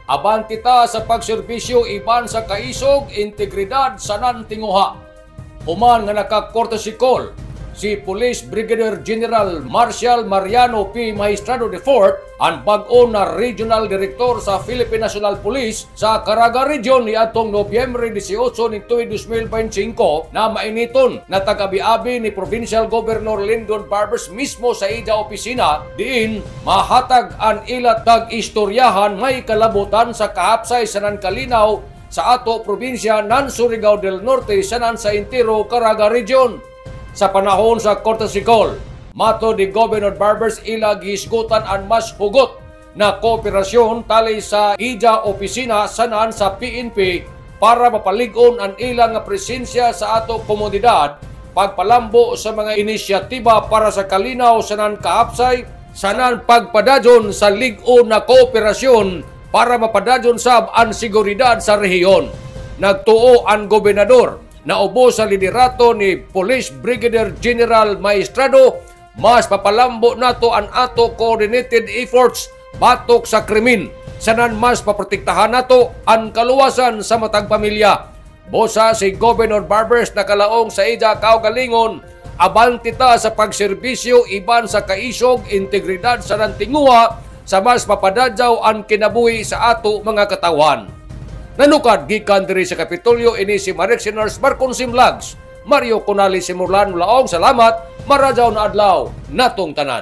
Abanti ta sa pagserbisyo iban sa kaisog, integridad sa nantinguha. Human nga nakakortesi call si Police Brigadier General Marcial Mariano P. Maestrado IV, ang bag-o na Regional Director sa Philippine National Police sa Caraga Region ni atong Nobyembre 18 ni 2025 na mainiton na tagabi-abi ni Provincial Governor Lyndon Barbers mismo sa ida opisina diin mahatag ang ilat tag-istoryahan may kalabutan sa kahapsay sa Nankalinaw sa ato probinsya ng Surigao del Norte sa Nansaintiro, Caraga Region. Sa panahon sa courtesy call, mato ni Governor Barbers ila gihisgutan ang mas hugot na kooperasyon tali sa ija opisina sanan sa PNP para mapalig-on ang ilang presensya sa ato komunidad, pagpalambo sa mga inisyatiba para sa kalinaw sanan kaapsay, sanan pagpadayon sa lig-on na kooperasyon para mapadayon sab ang seguridad sa rehiyon. Nagtuo ang gobernador na ubos sa liderato ni Police Brigadier General Maestrado, mas papalambo nato ang ato coordinated efforts batok sa krimen, sanan mas paprotektahan nato ang kaluwasan sa matag pamilya. Bosa si Governor Barbers nakalaong sa ija kaugalingon, abanti ta sa pagserbisyo iban sa kaisog, integridad sa nantinguha sa mas papadadyaw ang kinabuhi sa ato mga katawan. Nanukad gikan diri sa Kapitolyo ini si Marexie Nurse Marconsim Vlogs, Mario Conali Simurlan Laong. Salamat, maradyaw na adlaw natong tanan.